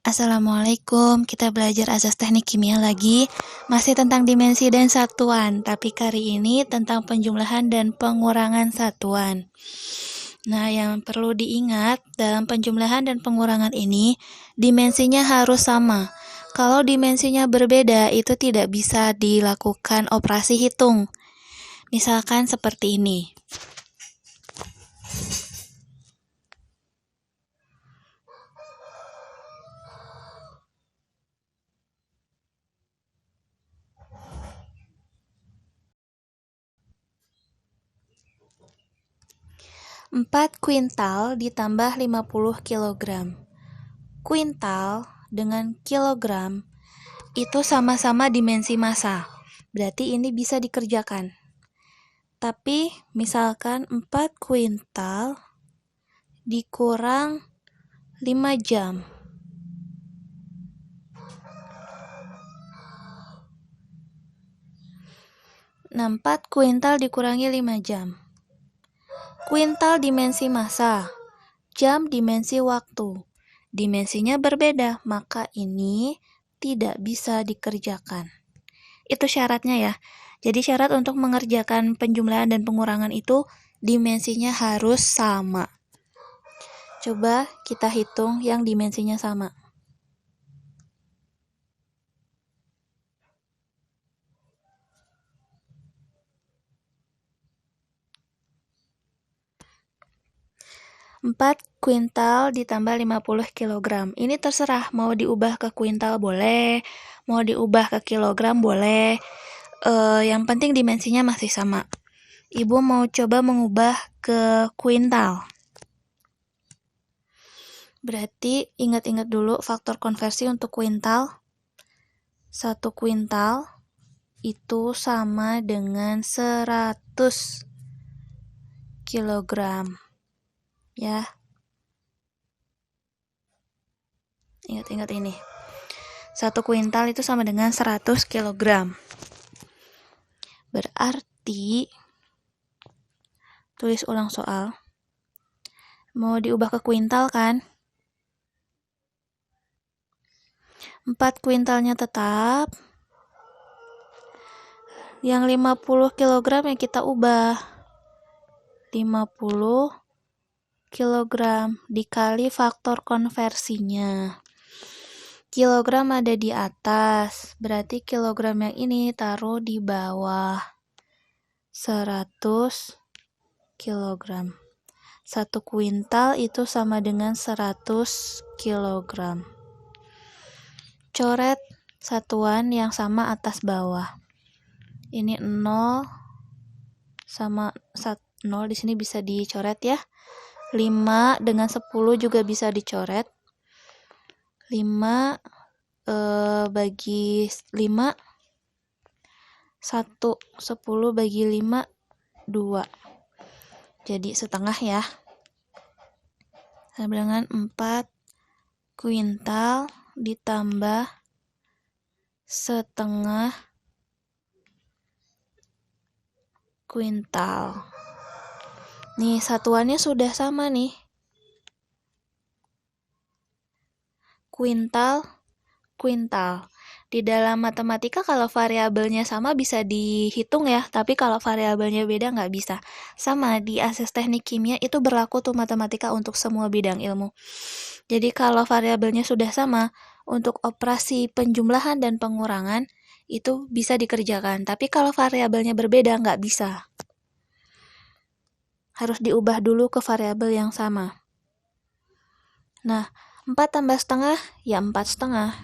Assalamualaikum, kita belajar asas teknik kimia lagi. Masih tentang dimensi dan satuan, tapi kali ini tentang penjumlahan dan pengurangan satuan. Nah, yang perlu diingat dalam penjumlahan dan pengurangan ini, dimensinya harus sama. Kalau dimensinya berbeda, itu tidak bisa dilakukan operasi hitung. Misalkan seperti ini. 4 kuintal ditambah 50 kilogram. Kuintal dengan kilogram itu sama-sama dimensi massa. Berarti ini bisa dikerjakan. Tapi misalkan 4 kuintal dikurang 5 jam. Nah, 4 kuintal dikurangi 5 jam. Kuintal dimensi massa, jam dimensi waktu. Dimensinya berbeda, maka ini tidak bisa dikerjakan. Itu syaratnya ya. Jadi syarat untuk mengerjakan penjumlahan dan pengurangan itu dimensinya harus sama. Coba kita hitung yang dimensinya sama. Empat kuintal ditambah 50 kilogram. Ini terserah, mau diubah ke kuintal boleh, mau diubah ke kilogram boleh. Yang penting dimensinya masih sama. Ibu mau coba mengubah ke kuintal. Berarti ingat-ingat dulu faktor konversi untuk kuintal. 1 kuintal itu sama dengan 100 kilogram. Ya. Ingat-ingat ini. 1 kuintal itu sama dengan 100 kilogram. Berarti tulis ulang soal. Mau diubah ke kuintal kan? 4 kuintalnya tetap. Yang 50 kilogram yang kita ubah. 50 kilogram dikali faktor konversinya. Kilogram ada di atas, berarti kilogram yang ini taruh di bawah. 100 kilogram. 1 kuintal itu sama dengan 100 kilogram. Coret satuan yang sama atas bawah. Ini 0 sama 0 di sini bisa dicoret ya. 5 dengan 10 juga bisa dicoret. 5 bagi 5 1, 10 bagi 5 2. Jadi setengah ya. Sama dengan 4 kuintal ditambah setengah kuintal. Nih, satuannya sudah sama nih. Kuintal, kuintal. Di dalam matematika kalau variabelnya sama bisa dihitung ya, tapi kalau variabelnya beda nggak bisa. Sama, di asas teknik kimia itu berlaku tuh matematika untuk semua bidang ilmu. Jadi kalau variabelnya sudah sama, untuk operasi penjumlahan dan pengurangan itu bisa dikerjakan. Tapi kalau variabelnya berbeda nggak bisa. Harus diubah dulu ke variabel yang sama. Nah, 4 tambah setengah, ya 4 setengah.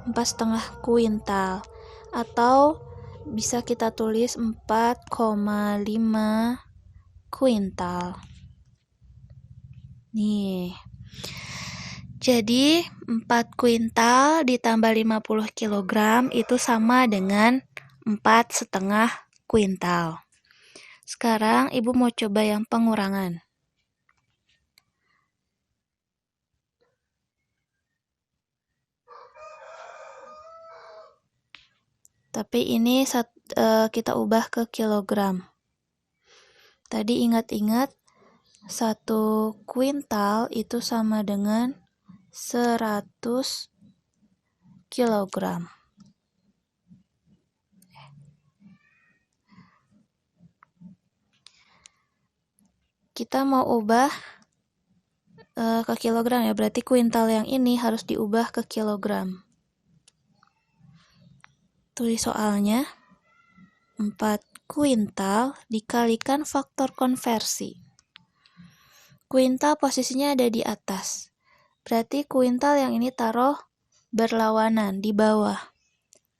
4 setengah kuintal. Atau bisa kita tulis 4,5 kuintal. Nih. Jadi, 4 kuintal ditambah 50 kilogram itu sama dengan 4 setengah kuintal. Sekarang Ibu mau coba yang pengurangan. Tapi ini kita ubah ke kilogram. Tadi ingat-ingat 1 kuintal itu sama dengan 100 kilogram. Kita mau ubah ke kilogram ya, berarti kuintal yang ini harus diubah ke kilogram. Tulis soalnya, 4 kuintal dikalikan faktor konversi. Kuintal posisinya ada di atas, berarti kuintal yang ini taruh berlawanan di bawah.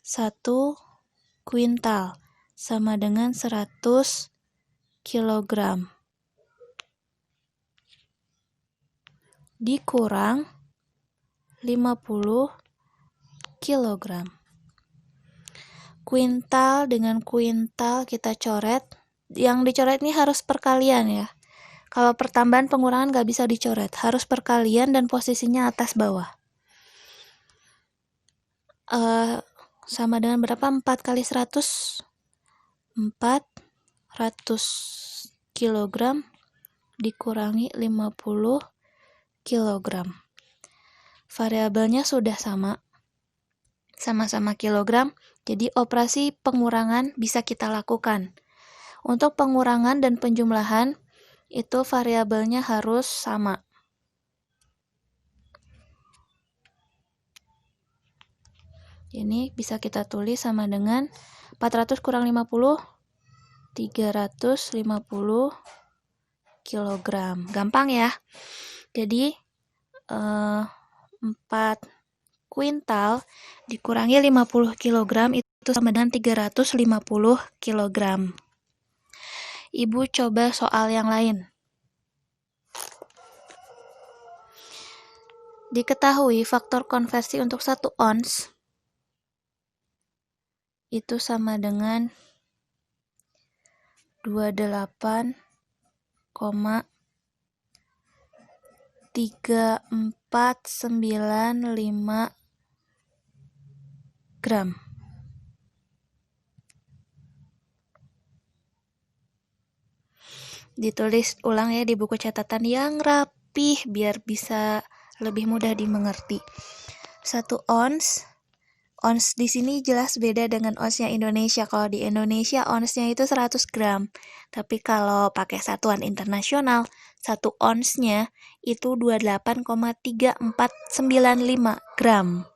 1 kuintal sama dengan 100 kilogram. Dikurang 50 kilogram. Kuintal dengan kuintal kita coret. Yang dicoret ini harus perkalian ya. Kalau pertambahan pengurangan nggak bisa dicoret, harus perkalian dan posisinya atas bawah. Sama dengan berapa? 4 kali 100? 400 kilogram dikurangi 50 kilogram. Variabelnya sudah sama-sama kilogram, jadi operasi pengurangan bisa kita lakukan. Untuk pengurangan dan penjumlahan, itu variabelnya harus sama. Ini bisa kita tulis sama dengan 400 kurang 50, 350 kilogram. Gampang ya. Jadi 4 kuintal dikurangi 50 kilogram itu sama dengan 350 kilogram. Ibu coba soal yang lain. Diketahui faktor konversi untuk 1 ons itu sama dengan 28,3495 gram. Ditulis ulang ya di buku catatan yang rapih biar bisa lebih mudah dimengerti. 1 ons di sini jelas beda dengan onsnya Indonesia. Kalau di Indonesia onsnya itu 100 gram. Tapi kalau pakai satuan internasional, 1 onsnya itu 28,3495 gram.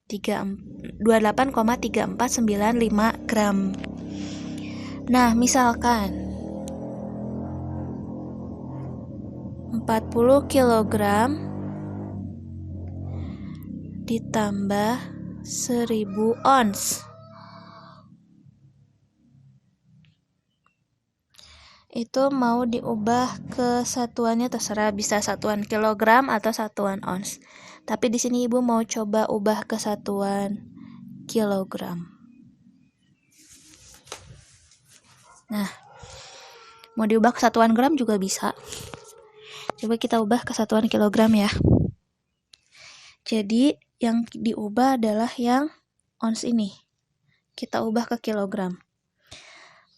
28,3495 gram. Nah, misalkan 40 kilogram ditambah 1000 ons. Itu mau diubah ke satuannya terserah, bisa satuan kilogram atau satuan ons. Tapi di sini Ibu mau coba ubah ke satuan kilogram. Nah, mau diubah ke satuan gram juga bisa. Coba kita ubah ke satuan kilogram ya. Jadi yang diubah adalah yang ons ini. Kita ubah ke kilogram.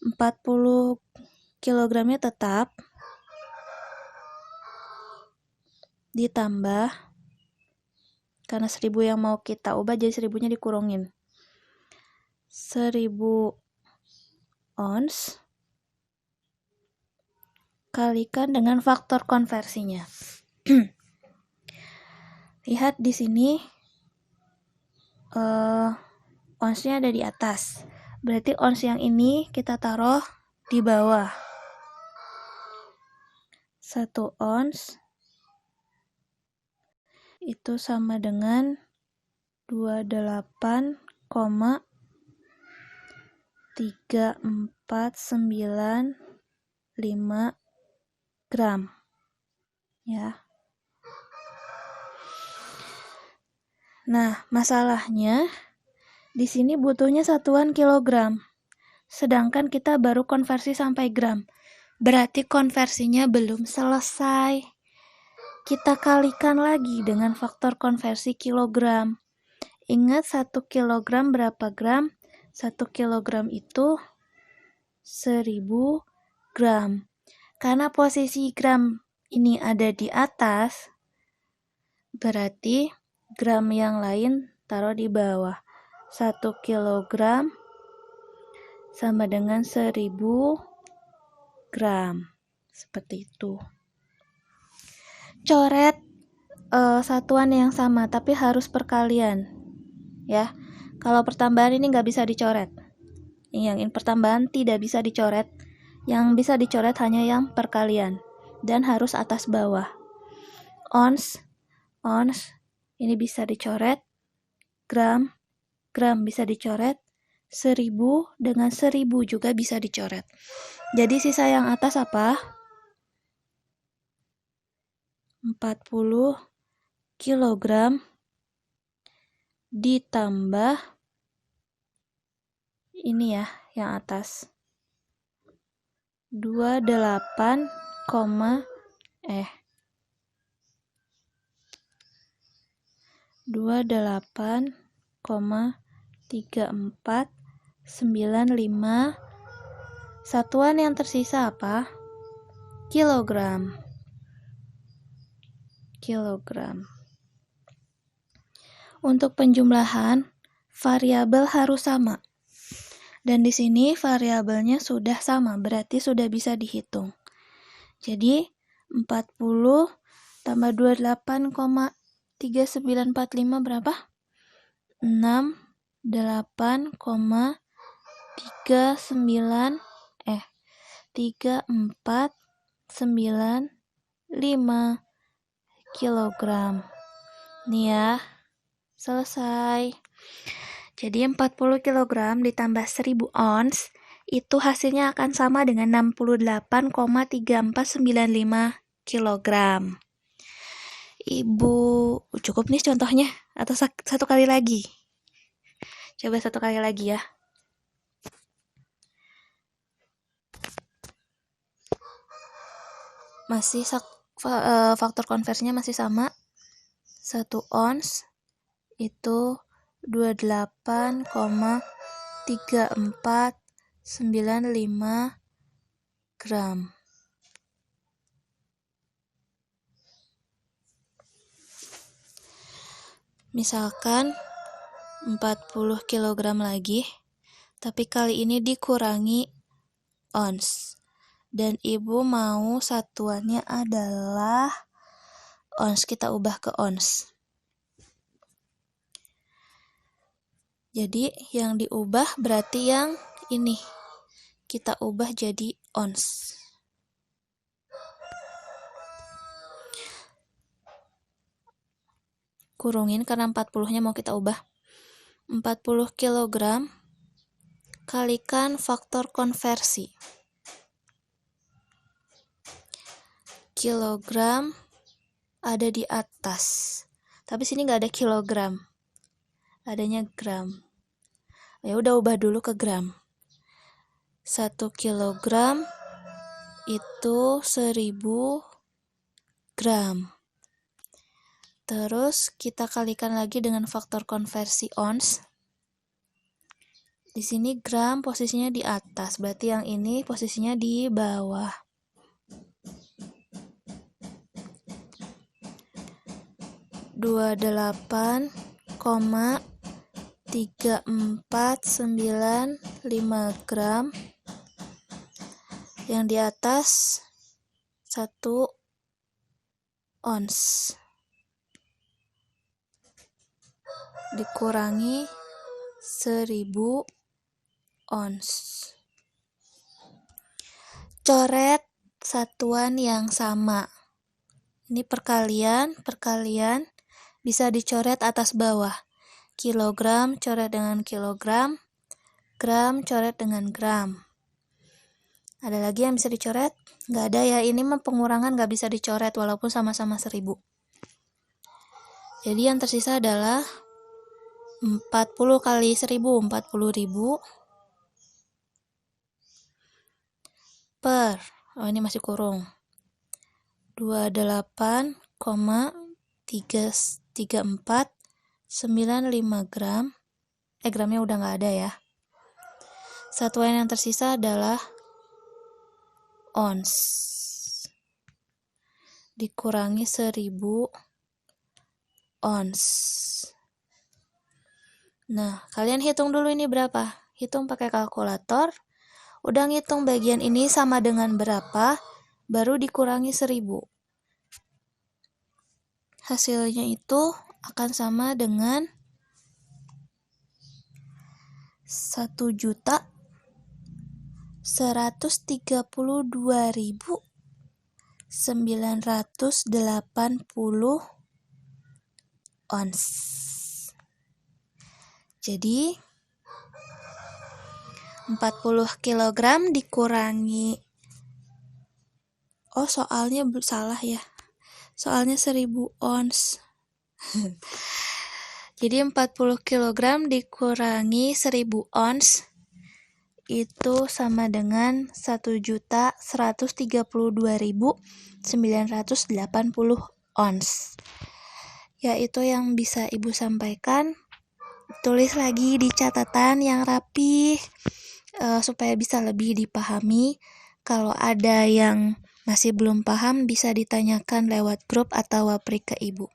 40 kilogramnya tetap ditambah, karena 1000 yang mau kita ubah jadi 1000-nya dikurungin. 1000 ons kalikan dengan faktor konversinya. Lihat di sini onsnya ada di atas. Berarti ons yang ini kita taruh di bawah. 1 ons itu sama dengan 28,3495 gram. Ya. Nah, masalahnya di sini butuhnya satuan kilogram. Sedangkan kita baru konversi sampai gram. Berarti konversinya belum selesai. Kita kalikan lagi dengan faktor konversi kilogram. Ingat 1 kilogram berapa gram? 1 kilogram itu 1000 gram. Karena posisi gram ini ada di atas, Berarti gram yang lain taruh di bawah. 1 kilogram sama dengan 1000 gram. Seperti itu. Coret satuan yang sama, tapi harus perkalian. Ya, kalau pertambahan ini nggak bisa dicoret. Yang pertambahan tidak bisa dicoret. Yang bisa dicoret hanya yang perkalian. Dan harus atas bawah. Ons, ini bisa dicoret. Gram bisa dicoret. 1000 dengan 1000 juga bisa dicoret. Jadi sisa yang atas apa? 40 kilogram ditambah ini ya, yang atas 28,34 95. Satuan yang tersisa apa? Kilogram. Untuk penjumlahan, variabel harus sama. Dan di sini variabelnya sudah sama, berarti sudah bisa dihitung. Jadi 40 tambah 28,3945 berapa? 3495 kilogram. Nih ya, selesai. Jadi 40 kilogram ditambah 1000 ons itu hasilnya akan sama dengan 68,3495 kilogram. Ibu, cukup nih contohnya atau satu kali lagi? Coba satu kali lagi ya. Masih faktor konversinya masih sama. 1 ons itu 28,3495 gram. Misalkan 40 kilogram lagi, tapi kali ini dikurangi ons. Dan ibu mau satuannya adalah ons, kita ubah ke ons. Jadi yang diubah berarti yang ini kita ubah jadi ons. Kurungin karena 40-nya mau kita ubah. 40 kilogram kalikan faktor konversi. Kilogram ada di atas. Tapi sini nggak ada kilogram. Adanya gram. Ya udah ubah dulu ke gram. 1 kilogram itu 1000 gram. Terus kita kalikan lagi dengan faktor konversi ons. Di sini gram posisinya di atas, berarti yang ini posisinya di bawah. 28,3495 gram. Yang di atas 1 ons dikurangi 1000 ons. Coret satuan yang sama. Ini perkalian bisa dicoret atas bawah. Kilogram coret dengan kilogram, gram coret dengan gram. Ada lagi yang bisa dicoret? Nggak ada ya, ini mah pengurangan nggak bisa dicoret walaupun sama-sama 1000. Jadi yang tersisa adalah 40 kali 1000, 40.000 per, ini masih kurung, 28,33495 gram. Gramnya udah nggak ada ya. Satuan yang tersisa adalah ons dikurangi 1000 ons. Nah, kalian hitung dulu ini berapa? Hitung pakai kalkulator. Udah ngitung bagian ini sama dengan berapa, baru dikurangi 1000. Hasilnya itu akan sama dengan 1.132.980 ons. Jadi 40 kg dikurangi, soalnya salah ya, soalnya 1000 ons. Jadi 40 kg dikurangi 1000 ons itu sama dengan 1.132.980 ons. Yaitu yang bisa Ibu sampaikan. Tulis lagi di catatan yang rapi supaya bisa lebih dipahami. Kalau ada yang masih belum paham bisa ditanyakan lewat grup atau wapri ke Ibu.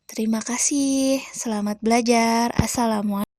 Terima kasih. Selamat belajar. Assalamualaikum.